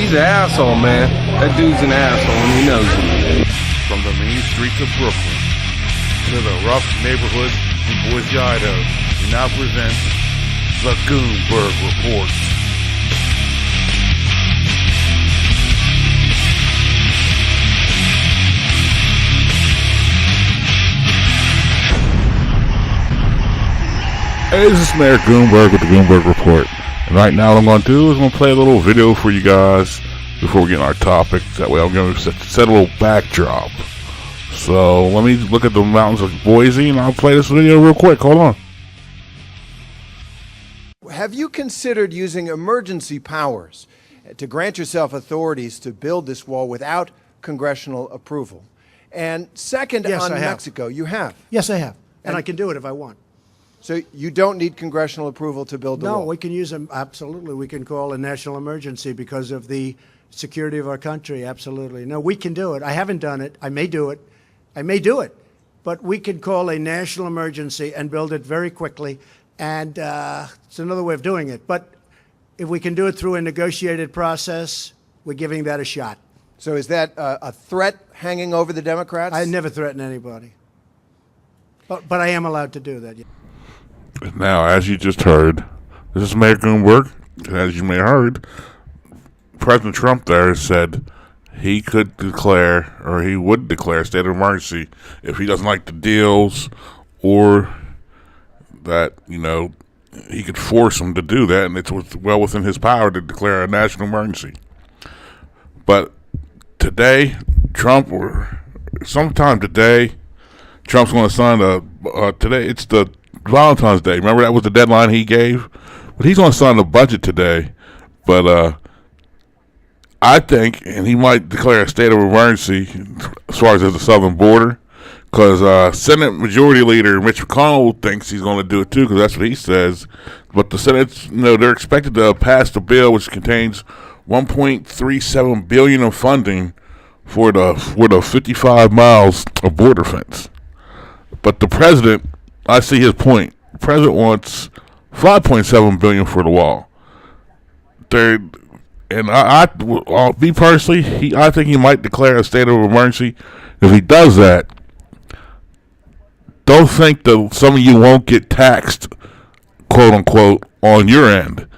He's an asshole, man. That dude's an asshole, and he knows it. From the mean streets of Brooklyn to the rough neighborhoods in Boise, Idaho, we now present the Goonberg Report. Hey, this is Mayor Goonberg with the Goonberg Report. And right now what I'm going to do is I'm going to play a little video for you guys before we get on our topic. That way I'm going to set a little backdrop. So let me look at the mountains of Boise and I'll play this video real quick. Hold on. Have you considered using emergency powers to grant yourself authorities to build this wall without congressional approval? And second, Yes, on I have. Mexico, you have. Yes, I have. And And- I can do it if I want. So you don't need congressional approval to build the No, wall? we can use them. Absolutely. We can call a national emergency because of the security of our country. Absolutely. No, we can do it. I haven't done it. I may do it. But we can call a national emergency and build it very quickly. And it's another way of doing it. But if we can do it through a negotiated process, we're giving that a shot. So is that a threat hanging over the Democrats? I never threaten anybody. But I am allowed to do that. Now, as you just heard, this is Mayor Goonberg. As you may have heard, President Trump there said he could declare, or he would declare, a state of emergency if he doesn't like the deals, or that, he could force him to do that, and it's well within his power to declare a national emergency. But today, sometime today, Trump's going to sign today, it's the Valentine's Day. Remember, that was the deadline he gave? But he's going to sign the budget today. But I think, and he might declare a state of emergency as far as the southern border, because Senate Majority Leader Mitch McConnell thinks he's going to do it too, because that's what he says. But the Senate, they're expected to pass the bill, which contains $1.37 billion in funding for the 55 miles of border fence. But the president, I see his point. The president wants $5.7 billion for the wall. Me personally, I think he might declare a state of emergency. If he does that, don't think that some of you won't get taxed, quote unquote, on your end.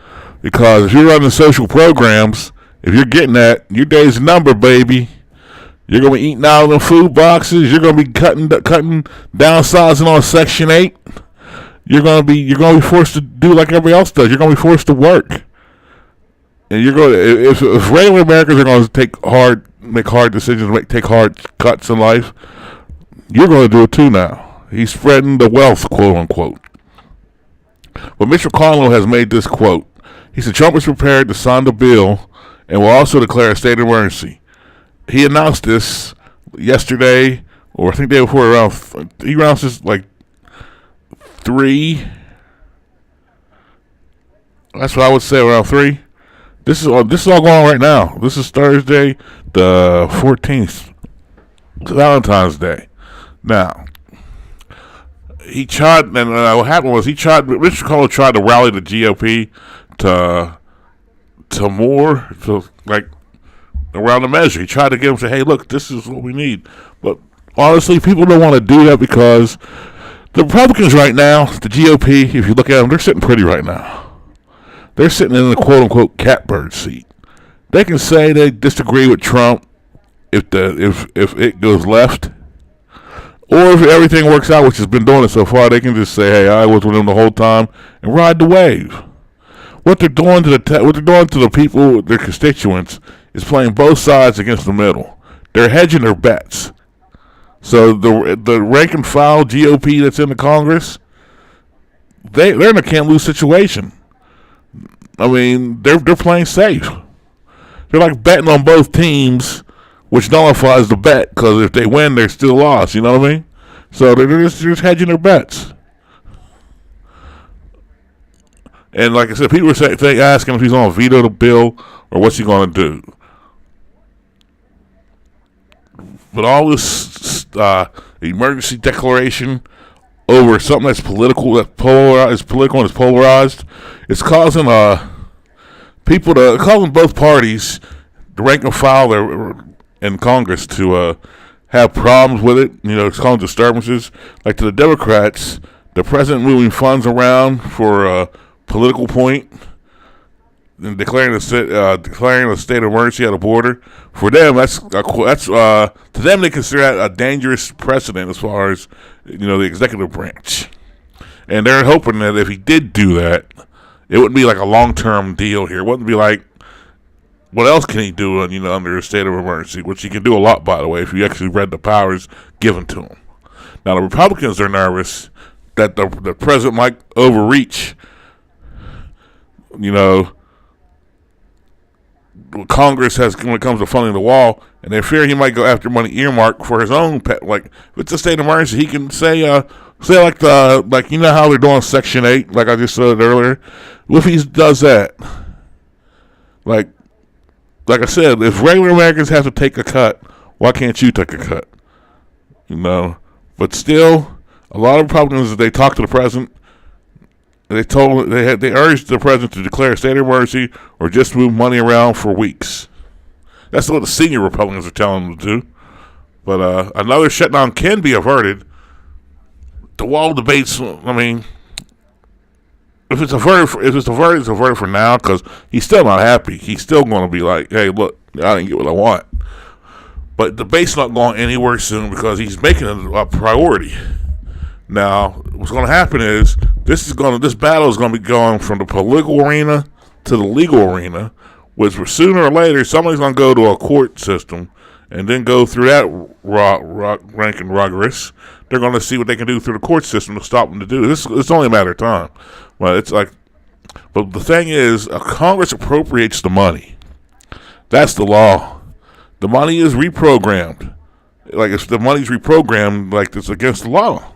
Because if you're running social programs, if you're getting that, your day's number, baby. You're going to be eating out of the food boxes. You're going to be cutting downsizing on Section 8. You're going to be forced to do like everybody else does. You're going to be forced to work. And you're going to, if regular Americans are going to make hard decisions, take hard cuts in life, you're going to do it too now. He's spreading the wealth, quote unquote. But Mitch McConnell has made this quote. He said Trump is prepared to sign the bill and will also declare a state of emergency. He announced this yesterday, or I think the day before, he announced this like 3. That's what I would say, around 3. This is all going on right now. This is Thursday, the 14th, Valentine's Day. Now, he tried, and what happened was Mitch McConnell tried to rally the GOP to more, around the measure. He tried to get them to say, hey, look, this is what we need. But honestly, people don't want to do that because the Republicans right now, the GOP, if you look at them, they're sitting pretty right now. They're sitting in the quote-unquote catbird seat. They can say they disagree with Trump if it goes left, or if everything works out, which has been doing it so far, they can just say, hey, I was with him the whole time, and ride the wave. What they're doing to the people, their constituents, is playing both sides against the middle. They're hedging their bets. So the rank and file GOP that's in the Congress, they're in a can't-lose situation. I mean, they're playing safe. They're like betting on both teams, which nullifies the bet, because if they win, they're still lost. You know what I mean? So they're just hedging their bets. And like I said, people were asking if he's going to veto the bill or what's he going to do. But all this emergency declaration over something that's political, is political and is polarized, it's causing causing both parties the rank and file there in Congress to have problems with it. It's causing disturbances. Like to the Democrats, the president moving funds around for a political point and declaring a state of emergency at a border. For them, that's to them they consider that a dangerous precedent as far as the executive branch. And they're hoping that if he did do that, it wouldn't be like a long-term deal here. It wouldn't be like, what else can he do under a state of emergency, which he can do a lot, by the way, if you actually read the powers given to him. Now, the Republicans are nervous that the president might overreach, Congress has when it comes to funding the wall, and they fear he might go after money earmarked for his own pet. Like, if it's a state of emergency, he can say like how they're doing Section 8, like I just said earlier. What if he does that? Like I said, if regular Americans have to take a cut, why can't you take a cut? But still, a lot of Republicans, they talk to the president. They urged the president to declare a state of emergency or just move money around for weeks. That's what the senior Republicans are telling them to do. But another shutdown can be averted. The wall debates, if it's averted, it's averted for now because he's still not happy. He's still going to be like, hey, look, I didn't get what I want. But the debate's not going anywhere soon because he's making it a priority. Now, what's going to happen is this battle is going to be going from the political arena to the legal arena, which sooner or later somebody's going to go to a court system and then go through that rank and rigorous. They're going to see what they can do through the court system to stop them to do this. It's only a matter of time. But the thing is, Congress appropriates the money. That's the law. The money is reprogrammed. Like, if the money's reprogrammed, like, it's against the law.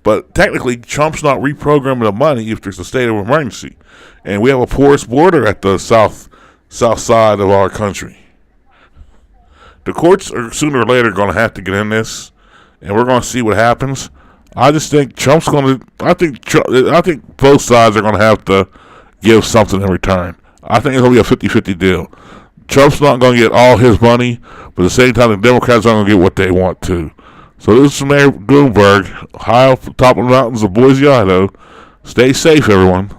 But technically, Trump's not reprogramming the money if there's a state of emergency. And we have a porous border at the south side of our country. The courts are sooner or later going to have to get in this, and we're going to see what happens. I just think Trump's going to. I think both sides are going to have to give something in return. I think it's going to be a 50-50 deal. Trump's not going to get all his money, but at the same time, the Democrats aren't going to get what they want to. So this is Mayor Bloomberg, high up top of the mountains of Boise, Idaho. Stay safe, everyone.